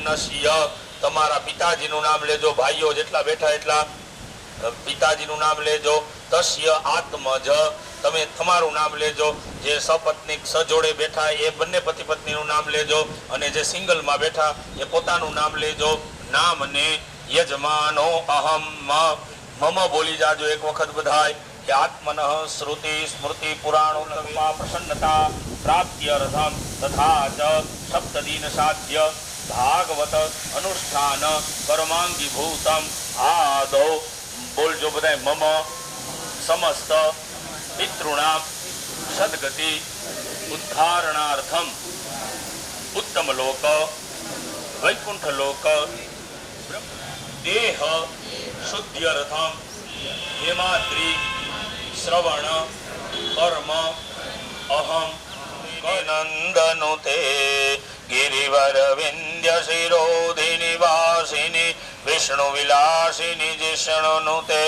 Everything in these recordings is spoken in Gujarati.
તન્નસ્ય તમારા પિતાજીનું નામ લેજો, ભાઈઓ જેટલા બેઠા એટલા પિતાજીનું નામ લેજો. તસ્ય આત્મજ તમે તમારું નામ લેજો. જે સપત્નીક સજોડે બેઠા એ બંને પતિ પત્નીનું નામ લેજો, અને જે સિંગલમાં બેઠા એ પોતાનું નામ લેજો. નામને યજમાનો અહમ મમ બોલી જાજો એક વખત બધાય કે આત્મન શ્રુતિ સ્મૃતિ પુરાણો પ્રસન્નતા પ્રાપ્ત્યર્થમ તથા ચ સપ્તદીન સાધ્ય ભાગવત અનુષ્ઠાન કર્માંગી ભૂતમ આદો બોલજો બધાય મમ સમસ્ત પિતૃણામ સદગતિ ઉદ્ધારણાર્થમ ઉત્તમ લોક વૈકુંઠ લોક દેહ શુદ્ધ્યર્થમ હેમાદ્રી શ્રવણ કર્મ અહમ નંદનુતે गिरिवर विंध्य शिरोधि निवासिनी विष्णु विलासिनी जिष्णुनुते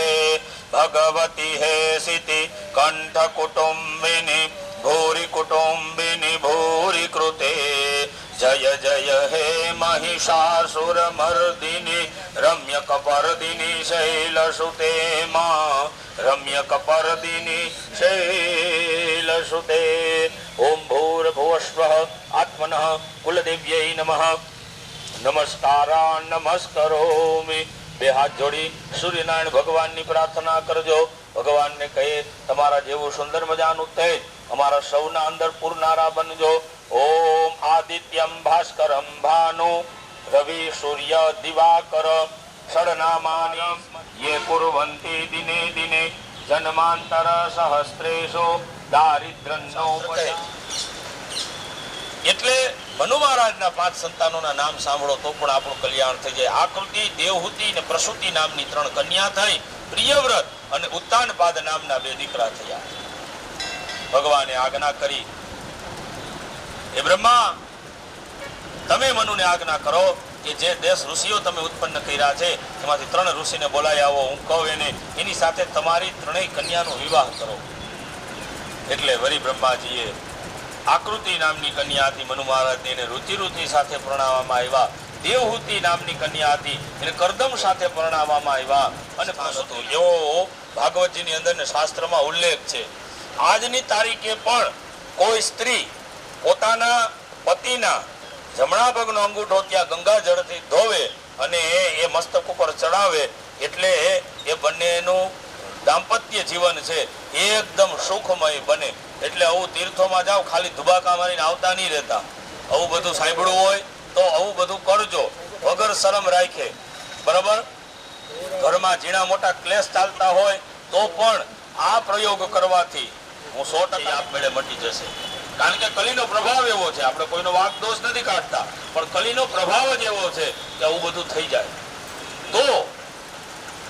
भगवती हे सिति कंठ कुटुंबिनी भूरि कुटुंबिनी भूरि कृते जय जय हे महिषासुर मर्दिनी रम्य कपर्दिनी शैलसुते मां रम्य कपर्दिनी शैलसुते ओम भूर्भुवस्वः आत्मनः कुलदेव्यै नमः नमस्कारान् नमस्करोमि। બે હાથ જોડી સૂર્યનારાયણ ભગવાનની પ્રાર્થના કરજો. ભગવાનને કહે તમારા જેવું સુંદર મજાનું તેજ અમારા સૌના અંદર પૂરનારા બનજો. ઓમ આદિત્યમ ભાસ્કરમ ભાનુ રવિ સૂર્ય દિવાકર ષડનામાની યે કુર્વન્તિ દિને દિને જન્માંતર સહસ્ત્રેષુ દારિદ્ર્યનો પડે. એટલે મનુ મહારાજના 5 સંતાનોના નામ સાંભળો તો પણ આપણું કલ્યાણ થઈ જાય. આકૃતિ, દેવહૂતિ અને પ્રસૂતિ નામની 3 કન્યા થઈ. પ્રિયવ્રત અને ઉત્તાનપાદ નામના 2 દીકરા થયા. ભગવાને આજ્ઞા કરી, એ બ્રહ્મા તમે મનુને આજ્ઞા કરો કે જે 10 ઋષિઓ તમે ઉત્પન્ન કર્યા છે એમાંથી 3 ઋષિને બોલાવી આવો, હું કહું એને, એની સાથે તમારી 3 કન્યાનો વિવાહ કરો. એટલે વરી બ્રહ્માજીએ આકૃતિ નામની કન્યા હતી મનુ મહારાજને, એને રુચિ સાથે પરણાવવામાં આવ્યા. દેવહૂતિ નામની કન્યા હતી, એને કરદમ સાથે પરણાવવામાં આવ્યા. અને એવો ભાગવતજીની અંદર ને શાસ્ત્રમાં ઉલ્લેખ છે. આજની તારીખે પણ કોઈ સ્ત્રી પોતાના પતિના જમણા પગનો અંગૂઠો ત્યાં ગંગા જળથી ધોવે અને એ મસ્તક ઉપર ચડાવે એટલે એ બંનેનું દાંપત્ય જીવન છે એકદમ સુખમય બને. એટલે આવું તીર્થોમાં જાઓ, ખાલી ધુબાકા મારીને આવતા નહીં રહેતા. આવું બધું સાંભળવું હોય તો આવું બધું કરજો વગર શરમ રાખે. બરાબર? ઘરમાં ઝીણા મોટા ક્લેશ ચાલતા હોય તો પણ આ પ્રયોગ કરવાથી હું 100% આપમેળે મટી જશે. કારણ કે કલીનો પ્રભાવ એવો છે, આપણે કોઈનો વાક દોષ નથી કાઢતા, પણ કલીનો પ્રભાવ જ એવો છે કે આવું બધું થઈ જાય. તો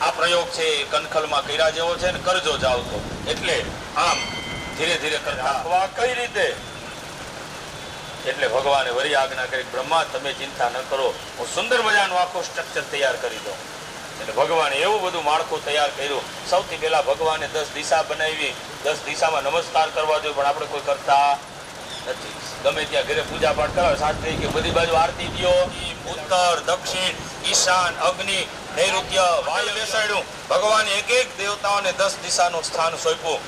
આ પ્રયોગ છે એ કનખલમાં કર્યા જેવો છે ને કરજો જાવ તો. એટલે આમ ધીરે ધીરે કરતા કઈ રીતે, એટલે ભગવાને વરી આજ્ઞા કરી, બ્રહ્મા તમે ચિંતા ન કરો, હું સુંદર મજાનું આખું સ્ટ્રક્ચર તૈયાર કરી દઉં. એટલે ભગવાને એવું બધું માળખું તૈયાર કર્યું. સૌથી પહેલા ભગવાને 10 દિશા બનાવી. 10 દિશામાં નમસ્કાર કરવા જોઈએ, પણ આપણે કોઈ કરતા નથી. ગમે ત્યાં ઘરે પૂજા પાઠ કરાવે, શાસ્ત્રી કે બધી બાજુ આરતી દો, ઉત્તર દક્ષિણ ઈશાન અગ્નિ નૈઋત્ય વાયુ બેસાડ્યું. ભગવાને એક એક દેવતાઓને 10 દિશાનું સ્થાન સોંપ્યું.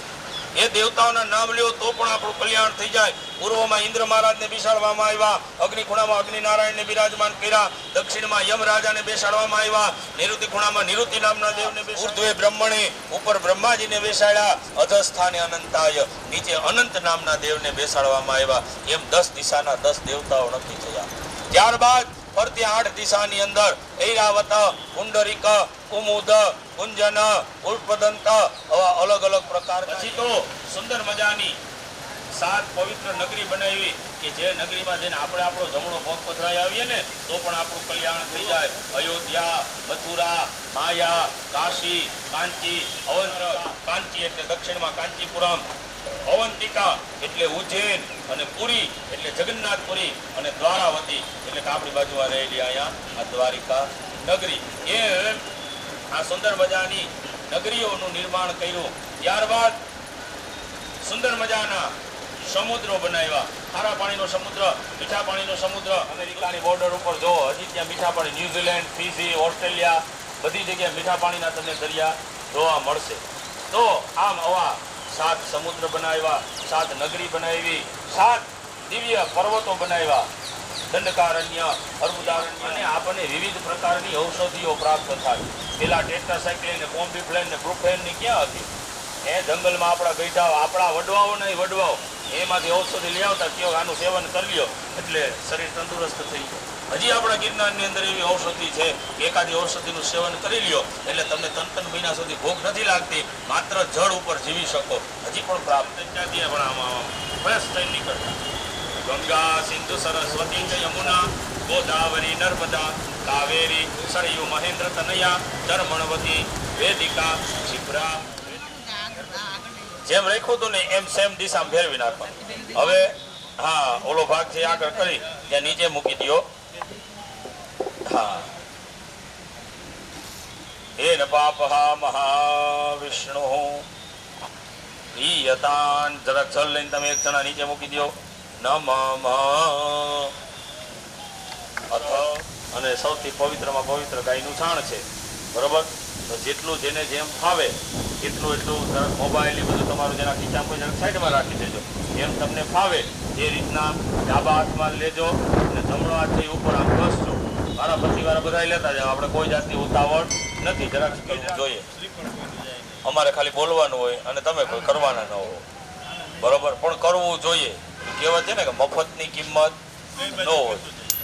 એ દેવતાઓના નામ લ્યો તો પણ આપણું કલ્યાણ થઈ જાય. પૂર્વમાં ઇન્દ્ર મહારાજને બેસાડવામાં આવ્યા, અગ્નિ ખૂણામાં અગ્નિ નારાયણને બિરાજમાન કર્યા, દક્ષિણમાં યમ રાજાને બેસાડવામાં આવ્યા, નિરુતિ ખૂણામાં નિરુતિ નામના દેવને ઉર્ધ્વે બ્રહ્મણે, ઉપર બ્રહ્માજીને બેસાડ્યા, અધસ્થાને અનંતાય, નીચે અનંત નામના દેવને બેસાડવામાં આવ્યા. એમ 10 દિશાના 10 દેવતાઓ નક્કી થયા. ત્યારબાદ ફરતી 8 દિશાની અંદર ઐરાવત, પુંડરીક, કુમુદ, કુંજન, પુષ્પદંત અલગ અલગ પ્રકાર. પછી તો સુંદર મજાની 7 પવિત્ર નગરી બનાવી કે જે નગરીમાં જઈને આપણે આપણો જમણો પગ પથરાઈ આવીએ ને તો પણ આપણું કલ્યાણ થઈ જાય. અયોધ્યા, મથુરા, માયા, કાશી, કાંચી, અવંત. કાંચી એટલે દક્ષિણમાં કાંચીપુરમ, અવંતિકા એટલે ઉજ્જૈન, અને પુરી એટલે જગન્નાથપુરી, અને દ્વારાવતી એટલે કે આપણી બાજુમાં રહેલી અહીંયા આ દ્વારિકા નગરી. એ આ સુંદર મજાની નગરીઓનું નિર્માણ કર્યું. ત્યારબાદ સુંદર મજાના સમુદ્રો બનાવ્યા, ખારા પાણીનો સમુદ્ર, મીઠા પાણીનો સમુદ્ર. અમેરિકાની બોર્ડર ઉપર જો હજી ત્યાં મીઠા પાણી, ન્યુઝીલેન્ડ, ફીજી, ઓસ્ટ્રેલિયા, બધી જગ્યાએ મીઠા પાણીના તમને દરિયા જોવા મળશે. તો આમ આવા 7 સમુદ્ર બનાવ્યા, 7 નગરી બનાવી, 7 દિવ્ય પર્વતો બનાવ્યા, દંડકારણ્ય, અર્બુદારણ્ય, અને આપણને વિવિધ પ્રકારની ઔષધિઓ પ્રાપ્ત થાય. પેલા ટેટ્રાસાયક્લિન ને કોમ્બીફ્લેન ને બ્રુફેન ની ક્યાં હતી? એ જંગલમાં આપણા બેઠા આપણા વડવાઓ નહીં વડવાઓ એમાંથી ઔષધિ લઈ આવતા, કયો આનું સેવન કરી લ્યો એટલે શરીર તંદુરસ્ત થઈ જાય. હજી આપણા ગિરનારની અંદર એવી ઔષધિ છે કે એકાદી ઔષધિનું સેવન કરી લ્યો એટલે તમને 3 મહિના સુધી ભૂખ નથી લાગતી, માત્ર જળ ઉપર જીવી શકો. હજી પણ પ્રાપ્ત ત્યાંથી પણ આમાં ફ્રેશ થઈ નીકળતા. ગંગા સિંધુ સરસ્વતી ચ યમુના ગોદાવરી નર્મદા કાવેરી સરયુ મહેન્દ્ર તનયા ધર્મણવતી વેદિકા શિપ્રા. જેમ રાખ્યું હતું ને એમ સેમ દિશા ફેરવી નાખવાનું. હવે હા, ઓલો ભાગ છે આગળ કરી ત્યાં નીચે મૂકી દો. હા, એન પાપહા મહાવિષ્ણુ ઈયતાન. જરાક જલ લઈને તમે એક જણા નીચે મૂકી દો. નમઃ અથ, અને સૌથી પવિત્રમાં પવિત્ર ગાયનું છાણ છે, બરોબર? તો જેટલું જેને જેમ ફાવે એટલું મોબાઈલ એ બધું તમારું જેના ખીચામાં કોઈ સાઈડમાં રાખી દેજો. જેમ તમને ફાવે એ રીતના ડાબા હાથમાં લેજો અને જમણો હાથથી ઉપર આમ ઘસજો. મારા પતિવાળા બધા લેતા જાવ, આપણે કોઈ જાતની ઉતાવળ નથી. જરાક જોઈએ, અમારે ખાલી બોલવાનું હોય અને તમે કોઈ કરવાના ન હો, બરોબર? પણ કરવું જોઈએ. કહેવત છે ને કે મફતની કિંમત ન હોય.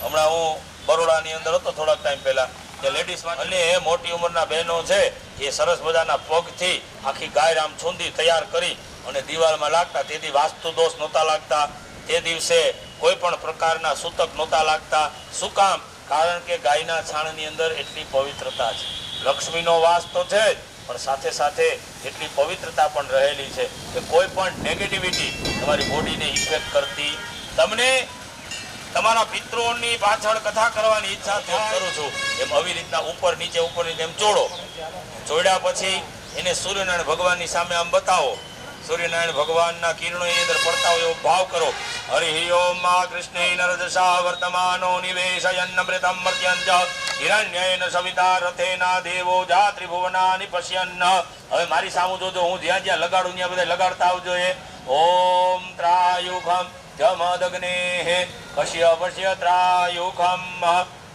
હમણાં હું બરોડાની અંદર હતો થોડાક ટાઈમ પહેલા, કે લેડીઝમાં અને એ મોટી ઉંમરના બહેનો છે એ સરસ મજાના પગથી આખી ગાય રામ છૂંદી તૈયાર કરી અને દિવાલમાં લાગતા. તેથી વાસ્તુ દોષ નહોતા લાગતા, તે દિવસે કોઈ પણ પ્રકારના સૂતક નહોતા લાગતા. શું કામ? કારણ કે ગાયના છાણની અંદર એટલી પવિત્રતા છે. લક્ષ્મીનો વાસ તો છે જ, પણ સાથે સાથે એટલી પવિત્રતા પણ રહેલી છે કે કોઈ પણ નેગેટિવિટી તમારી બોડીને ઇફેક્ટ કરતી તમને. તમારા પિતૃઓની પાછળ કથા કરવાની ઈચ્છા તેમ કરું છું એમ આવી રીતના ઉપર નીચે એમ જોડો. જોડ્યા પછી એને સૂર્યનારાયણ ભગવાનની સામે આમ બતાવો. સૂર્યનારાયણ ભગવાનના કિરણો એની અંદર પડતા હોય એવો ભાવ કરો. હરિ ઓમ મા કૃષ્ણે નરદશા વર્તમાનો નિવેશયન્ન મૃતમ મર્ત્યંજ હિરણ્યેન સવિતા રથેના દેવો જાત્રિભુવનાનિ પશ્યન્ન. હવે મારી સામુ જોજો, હું જ્યાં જ્યાં લગાડું ત્યાં બધા લગાડતા આવજો. એ ઓમ ત્રાયુખમ જમદગ્નેઃ કશ્યપસ્ય ત્રાયુખમ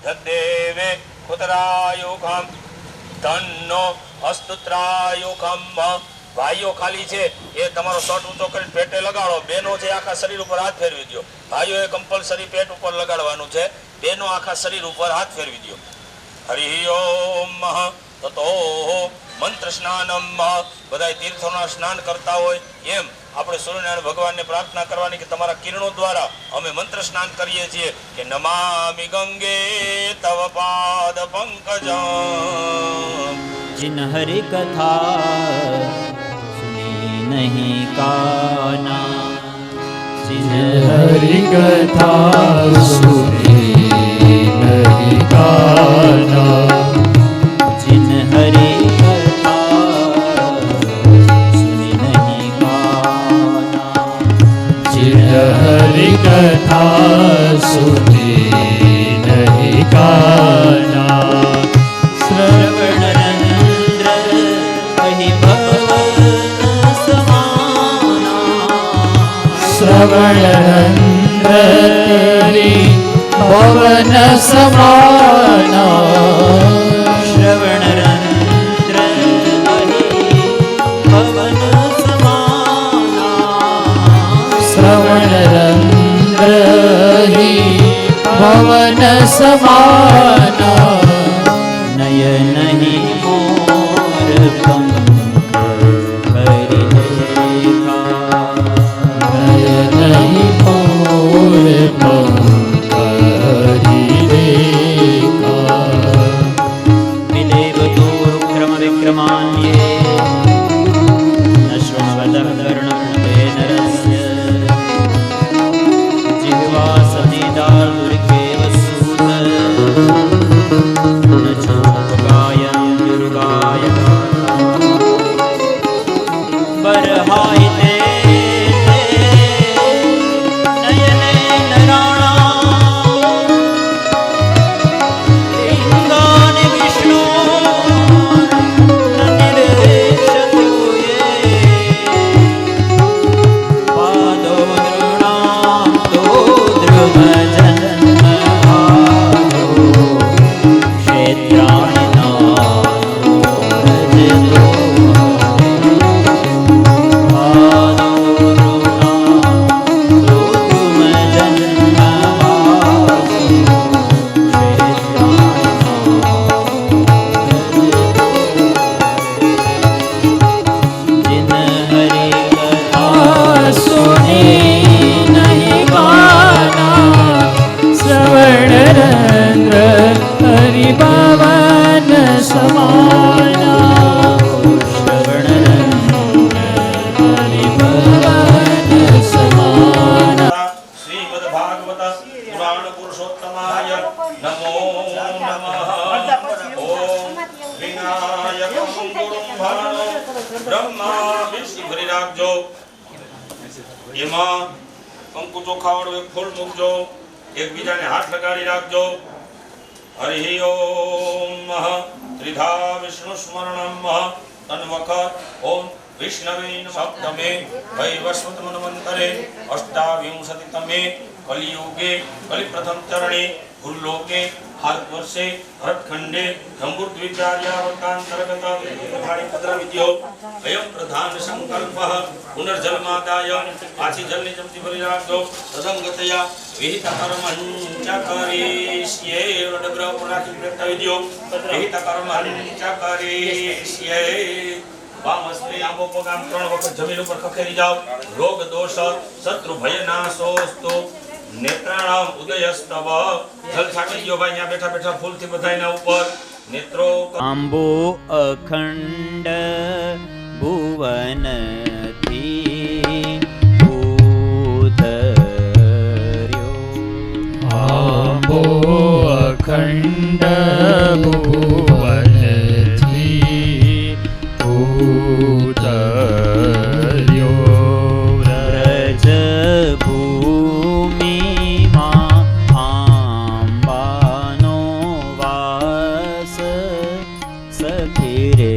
તદ્દેવે પુત્રાયુખમ તન્નો અસ્તુ ત્રાયુખમ. ભાઈઓ ખાલી છે એ તમારો શર્ટ ઊંચો કરીને પેટે લગાડો. બહેનો છે આખા શરીર ઉપર હાથ ફેરવી દો. ભાઈઓએ કમ્પલસરી પેટ ઉપર લગાડવાનું છે, બહેનો આખા શરીર ઉપર હાથ ફેરવી દો. હરિ ઓમ તતો મંત્ર સ્નાનમ. બધા તીર્થોના સ્નાન કરતા હોય એમ આપણે સૂર્યનારાયણ ભગવાનને પ્રાર્થના કરવાની કે તમારા કિરણો દ્વારા અમે મંત્ર સ્નાન કરીએ છીએ કે નમામિ ગંગે તવ પાદ પંકજમ. जिन हरि कथा सुनी नहीं काना, जिन हरि कथा सुनी नहीं काना, जिन हरि कथा सुनी नहीं काना, जिन हरि कथा सुनी नहीं काना. श्रवणरंध्र तेरी पवन समाना, श्रवणरंध्र पवन समाना, श्रवणरंध्र पवन समाना. नयन ही मोर पंख हरि देखा, नयन ही मोर पंख हरि देखा. ઓમ વિનાયકમ ગુરુમ ભાનો બ્રહ્મા વિષ્ણુ ભરી રાખજો. એમાં કંકુ ચોખાવાળું એક ફૂલ મૂકજો, એકબીજાને હાથ લગાડી રાખજો. હરિ ઓમ ત્રિધા વિષ્ણુ સ્મરણમ તન્વખર ઓમ વિષ્ણવે સપ્તમે વૈવસ્વત મન્વંતરે અષ્ટાવિંશતિતમે કલિયુગે કલિપ્રથમ ચરણે ભૂલોકે ભારત વર્ષે ભરતખંડે જંબુદ્વિચાર્યાવર્તાંતર્ગત વિદ્યો અયમ પ્રધાન સંકલ્પ પુનર્જન્માદાય. પાછી જલની ચમચી ભરી રાખજો. તદંગતયા વિહિત કર્મંચ કરીષ્યે. ડબરા ઉપર રાખી પ્રગટાવી દ્યો. વિહિત કર્મંચ કરીષ્યે. વામસ્તે આંબો પગ આમ 3 વખત જમીન ઉપર ખખેરી જાઓ. રોગ દોષ શત્રુ ભય નાશોસ્તુ નેત્રાણામ ઉદયસ્તવ. જલ છાટી ગયો ભાઈ. અહીંયા બેઠા બેઠા ફૂલથી બધાયના ઉપર નેત્રો. આંબો અખંડ ભુવનથી ઉતર્યો. આંબો અખંડ ભુવનથી ઉતર્યો. વ્રજ ભૂમિમાં આંબાનો વાસ. સખી રે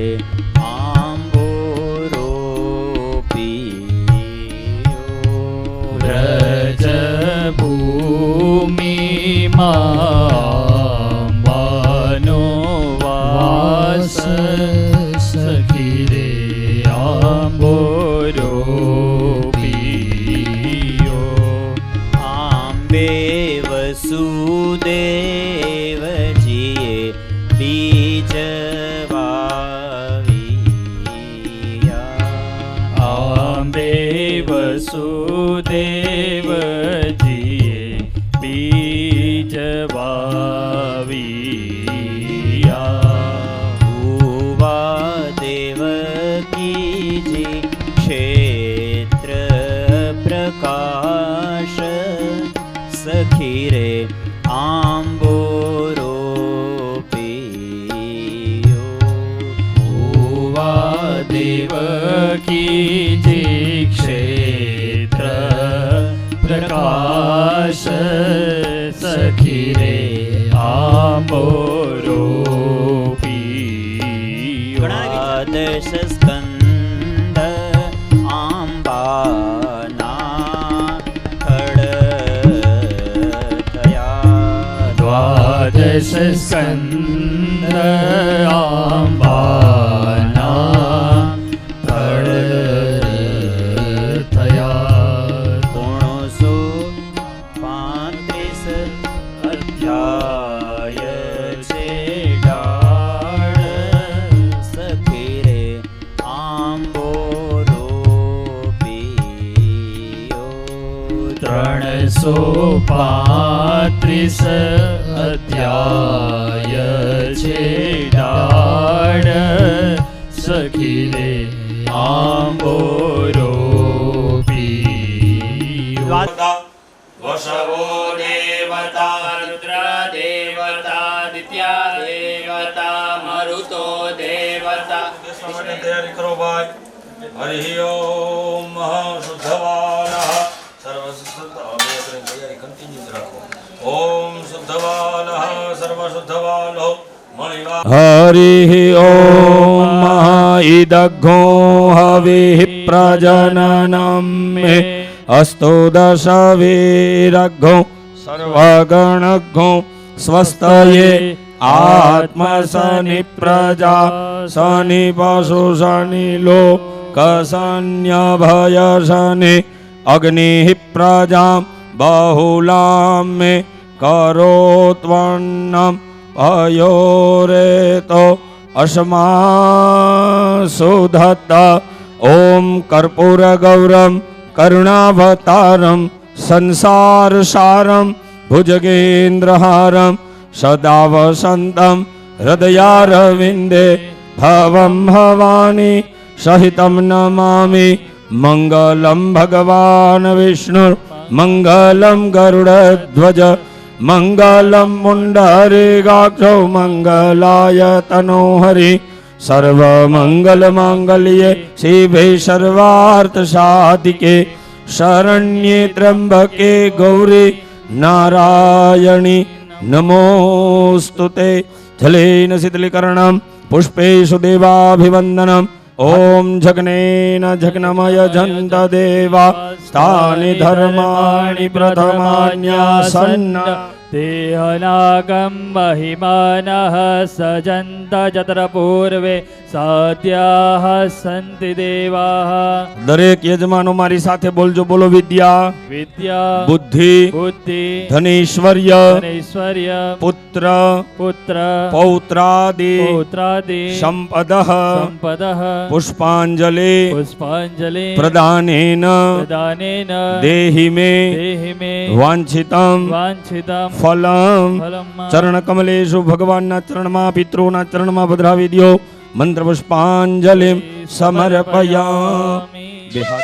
આંબો રોપ્યો. વ્રજ ભૂમિમાં આંબાનો વાસ. સખી રે આંબો રોપ્યો. આંબે વસુદેવજીએ બીજ વાવ્યા. આંબે વસુદેવજીએ બીજ વાવ્યા. ભુવા દેવકીજી ક્ષેત્ર પ્રકાશ. સખી રે આંબો રોપ્યો. ભુવા દેવકીજી ક્ષેત્ર પ્રકાશ. સખી રે આંબો રોપ્યો. દ્વાદશ સ્કંદ આંબાના ખડ થયા. દ્વાદશ સ્કંદ આંબાના ફળ થયા. 335 અધ્યાય છે ડાળ. સખી રે આંબો રોપ્યો. 335 અધ્યાય છે ડાળ. સખી રે આંબો રોપ્યો. વસવો દેવતા રુદ્ર દેવતા દિત્યા દેવતા મરુતો દેવતા. બેસવા માટે તૈયારી કરો ભાઈ. હરિ ઓમ શુદ્ધવાનઃ તૈયારી કન્ટિન્યુ રાખો. ઓમ શુદ્ધવાનઃ સર્વ શુદ્ધવાલો મણિવા. હરિ ઓમ ઇદઘ્નો હવિઃ પ્રજનનમ મે અસ્તો દશવીરઘ્નો સર્વગણઘ્નો સ્વસ્તયે આત્મસનિ પ્રજા સનિ પશુ સનિ લોક સન્યભયસનિ અગ્નિ પ્રજામ બહુલામ મે કરોત્વન્નમ અયોરેતો અસ્માસુધત્ત. ઓમ કર્પૂર ગૌરમ કરુણાવતારમ સંસારસારમ ભુજગેન્દ્રહારમ સદા વસંતમ હૃદયારવિંદે ભવમ ભવાની સહિતમ નમામિ. મંગલમ ભગવાન વિષ્ણુ મંગલમ ગરુડધ્વજ મંગલમ પુંડરીકાક્ષો મંગલાય તનોહરિ સર્વમંગલમાંગલ્યે શિવે સર્વાર્થ સાધિકે શરણ્યે ત્ર્યંબકે ગૌરી નારાયણી નમોસ્તુતે. જલેન શીતલીકરણમ પુષ્પેષુ દેવાભિવંદનમ. ઓમ જગ્નેન જગ્નમય જંત દેવા સ્થાનિ ધર્માણિ પ્રથમાન્યાસન્ન દેહનાગમ મહિમાનઃ સજંત જત્ર પૂર્વે સાધ્યાઃ સંતિ દેવાઃ. દરેક યજમાનો મારી સાથે બોલજો. બોલો. વિદ્યા, વિદ્યા, બુદ્ધિ, બુદ્ધિ, ધનૈશ્વર્ય, ધનૈશ્વર્ય, પુત્ર, પુત્ર, પૌત્રાદિ, પૌત્રાદિ, સંપદઃ સંપદઃ, પુષ્પાંજલિ પુષ્પાંજલિ, પ્રદાનેન પ્રદાનેન દેહિ મે દેહિ મે વાંછિતમ વાંછિતમ ફલમ. ફલમ ચરણ કમલેશુ ભગવાનના ચરણમાં, પિતૃના ચરણમાં પધરાવી દ્યો. મંત્ર પુષ્પાંજલિ સમર્પયામિ. બે હાથ.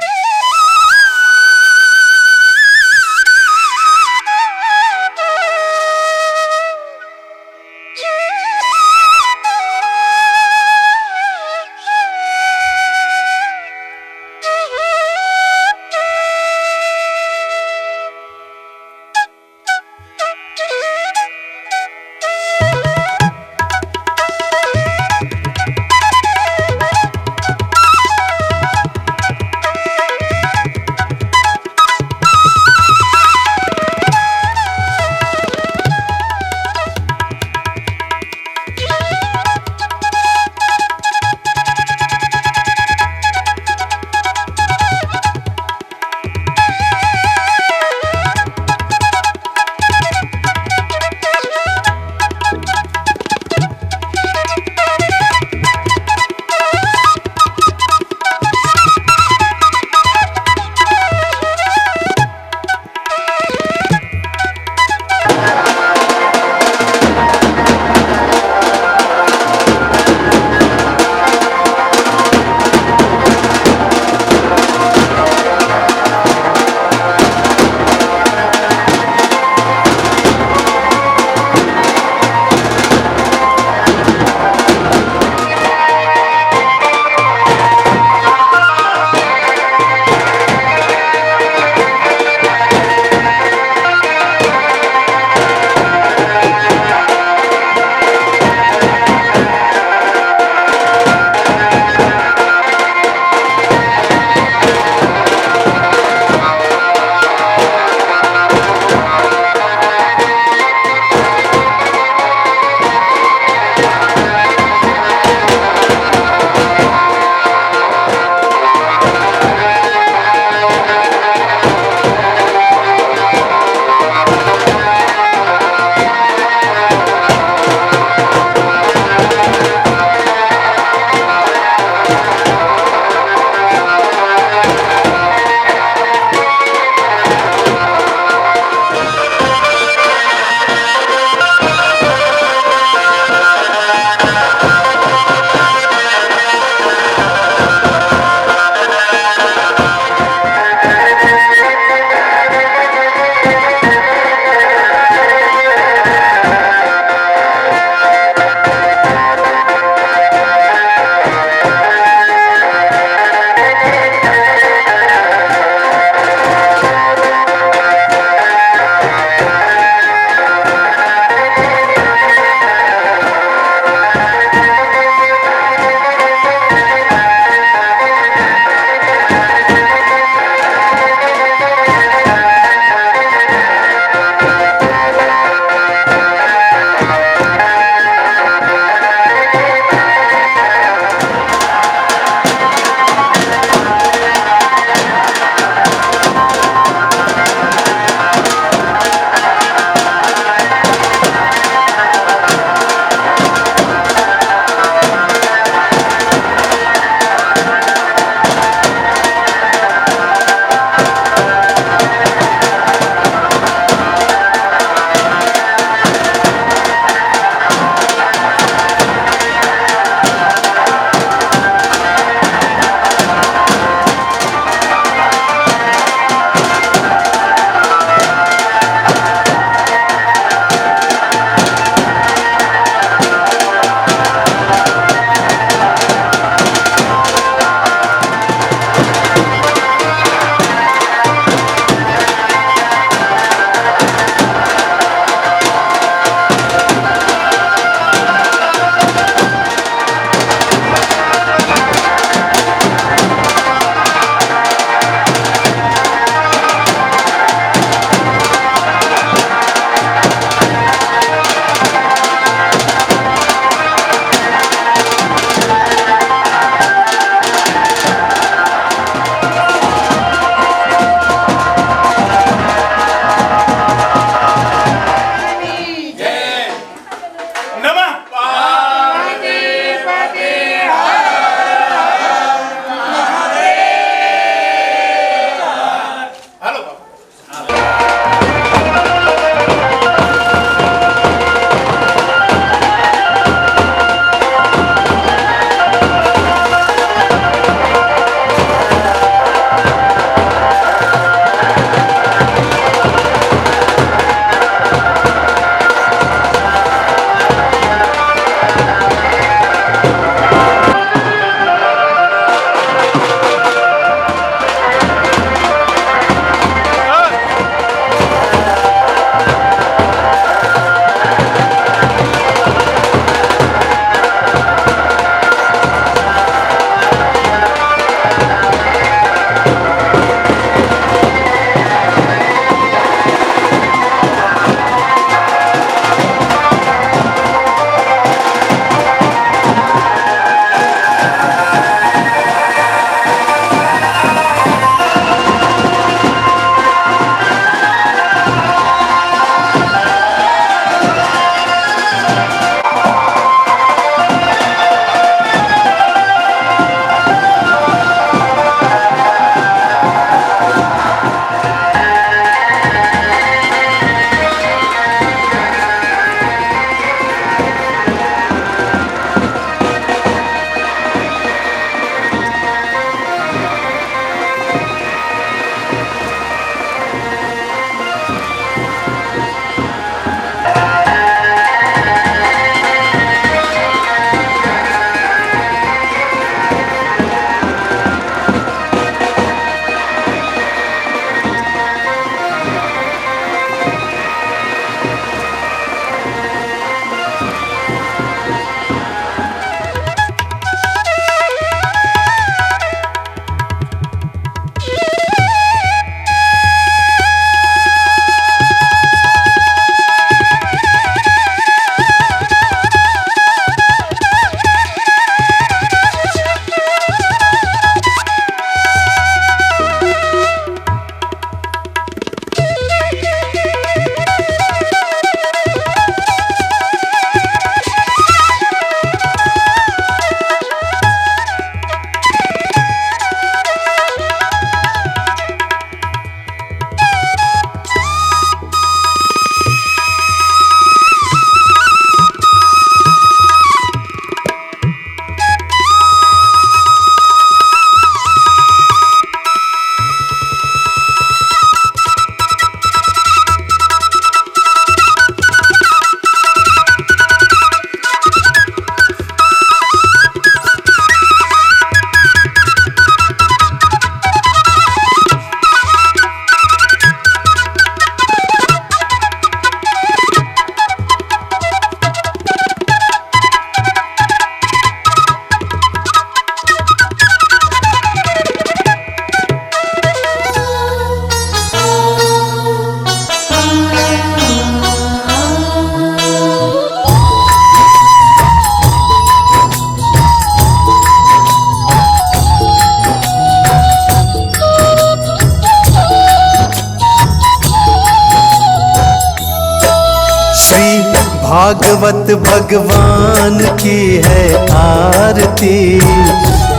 भागवत भगवान की है आरती,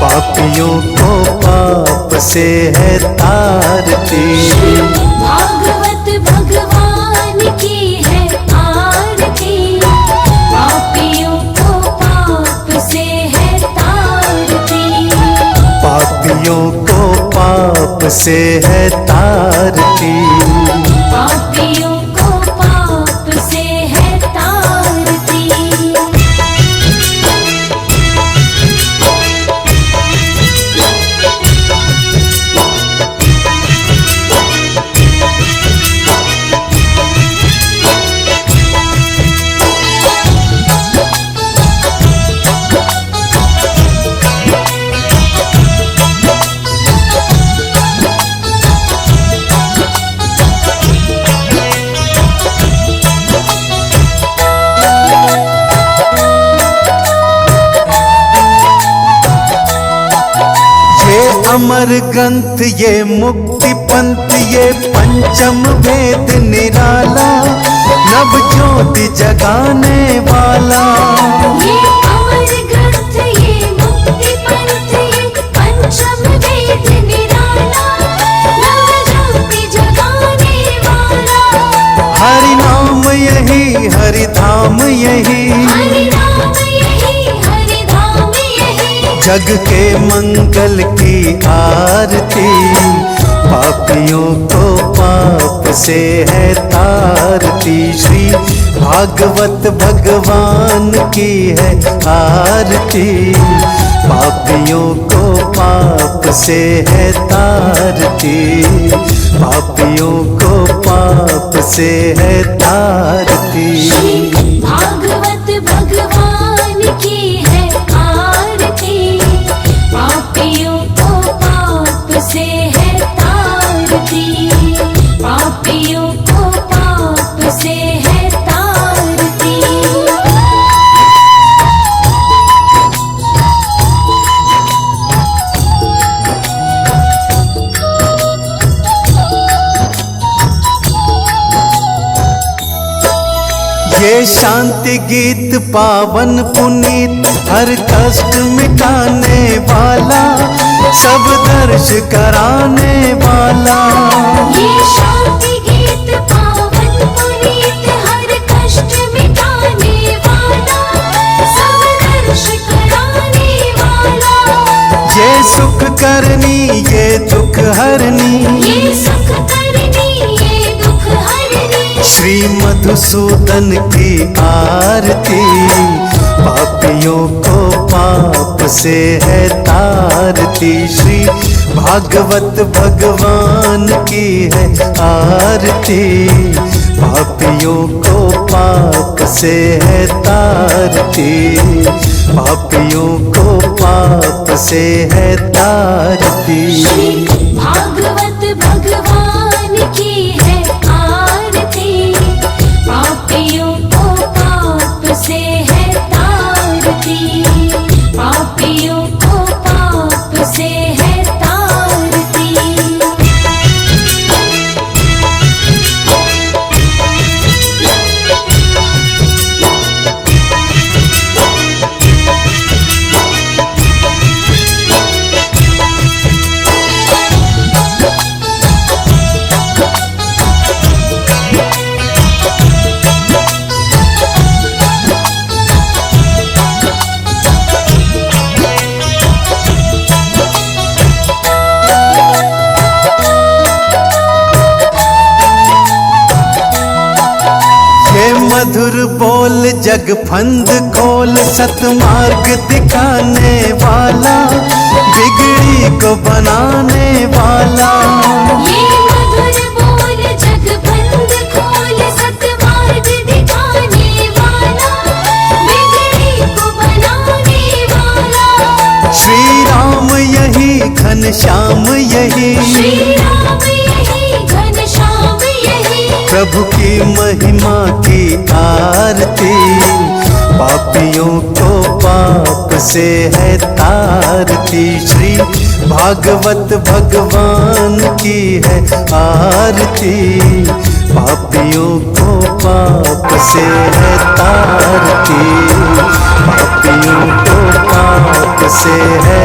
पापियों को पाप से है तारती। भागवत भगवान की है आरती, पापियों को पाप से है तारती। पापियों को पाप से है तारती। पापियों को पाप से है तारती। अमर ग्रंथ ये मुक्ति पंथ ये पंचम वेद निराला, नव ज्योति जगाने वाला। ये अमर ग्रंथ ये मुक्ति पंथ ये पंचम वेद निराला, नव ज्योति जगाने वाला। हरि नाम यही हरि धाम यही, हरि नाम यही हरि धाम यही। जग के मंगल की आरती, पापियों को पाप से है तारती। श्री भागवत भगवान की है आरती, पापियों को पाप से है तारती। पापियों को पाप से है तारती। भागवत भगवान की है आरती, पापियों को पाप से है तारती। पापियों को पाप से है तारती। ये शांति गीत पावन पुनीत, हर कष्ट मिटाने वाला, सब दर्श कराने वाला। ये शांति गीत पावन पुनीत, हर कष्ट मिटाने वाला, सब दर्श कराने वाला। ये सुख करनी ये दुख हरनी, ये सुख करनी ये दुख हरनी। श्री मधुसूदन की आरती, पापियों को पाप से है तारती। श्री भागवत भगवान की है आरती, पापियों को पाप से है तारती। पापियों को पाप से है तारती। भागवत भगवान की है आरती, पापियों को पाप से है तारती। पापियों को पाप से है तारती। मधुर बोल जग फंद खोल, सतमार्ग दिखाने वाला, बिगड़ी को बनाने वाला। ये मधुर बोल जग बंद खोल, सतमार्ग दिखाने वाला, बिगड़ी को बनाने वाला। श्री राम यही घनश्याम यही, श्री राम यही घनश्याम यही। प्रभु की महिमा की आरती, पापियों को पाप से है तारती। श्री भागवत भगवान की है आरती, पापियों को पाप से है तारती, पापियों को पाप से है।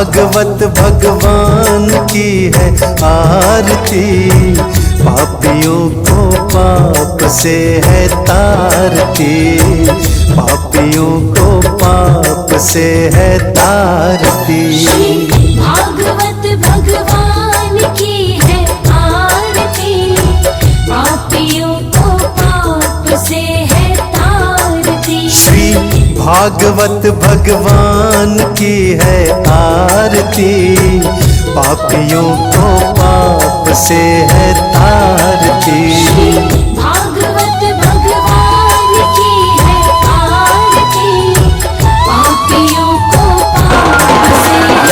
भागवत भगवान की है आरती, पापियों को पाप से है तारती, पापियों को पाप से है तारती। श्री भागवत भगवान की है आरती, पापियों को पाप से है तारती। श्री भागवत भगवान की है आरती, पापियों को पाप से है तारती। श्री भागवत भगवान की है आरती, पापियों को पाप से है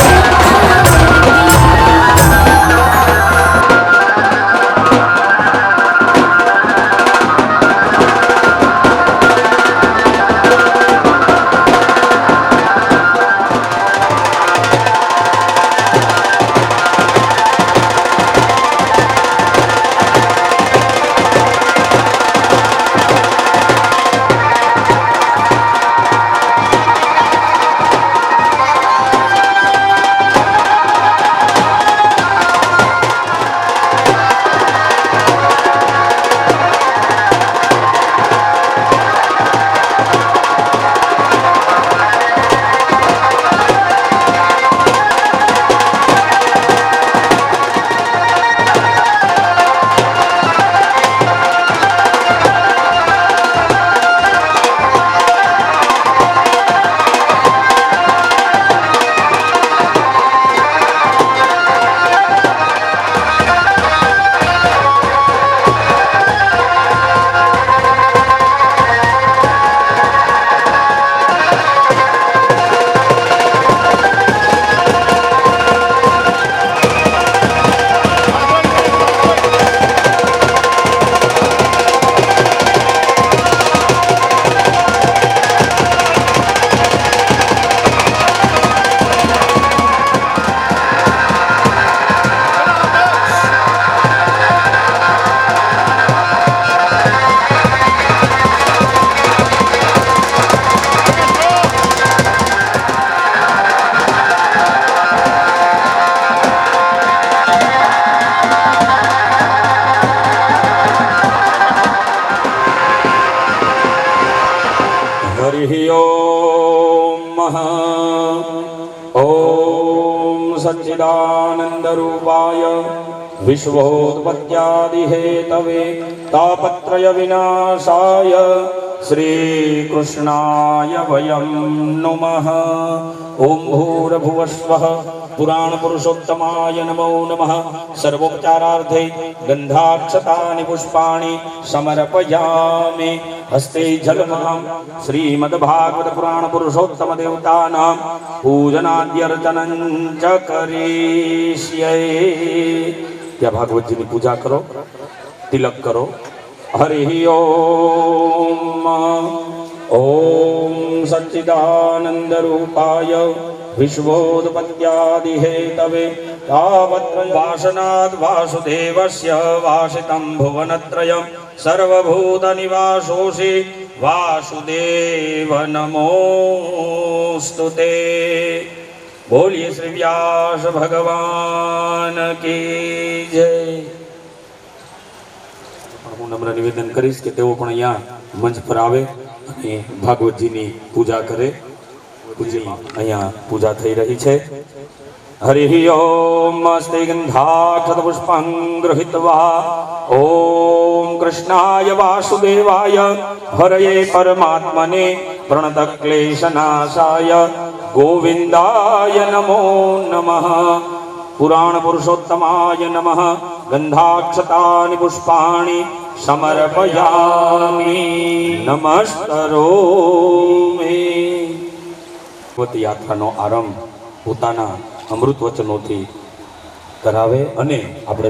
ओम सच्चिदानंद रूपाय विश्वोत्पत्त्यादिहेतवे तापत्रय विनाशाय श्री कृष्णाय वयं नुमः। ओम भूर्भुवस्वः पुराण पुरुषोत्तमाय नमो नमः। सर्वोपचारार्थे गंधाक्षतानि पुष्पाणि समर्पयामि। हस्ते जलमहं श्रीमद्भागवत पुराण पुरुषोत्तम देवतानां पूजनाद्यर्चनं च करिष्ये। त्या भागवत जी की पूजा करो, तिलक करो। हरि ओम। ओम सच्चिदानंद रूपाय विश्वोत्पत्त्यादिहेतवे तावत्र वासनाद् वासुदेवस्य वासितं भुवनत्रयं सर्वभूतनिवासोऽसि वासुदेव नमोस्तुते। बोलिए श्री व्यास भगवान की जय। હું નમ્ર નિવેદન કરીશ કે તેઓ પણ અહીંયા મંચ પર આવે અને ભાગવતજીની પૂજા કરે. પૂજી અહીંયા પૂજા થઈ રહી છે. हरिः ओम अस्ते गन्धाक्षत पुष्पं गृहीत्वा ओम कृष्णाय वासुदेवाय हरये परमात्मने प्रणतक्लेशनाशाय गोविन्दाय नमो नमः। पुराण पुरुषोत्तमाय नमः। गन्धाक्षतानि पुष्पाणि समर्पयामि। नमस्करोमि। भगवती यात्राનો આરંભ પોતાના અમૃત વચનોથી કરાવે અને આપણે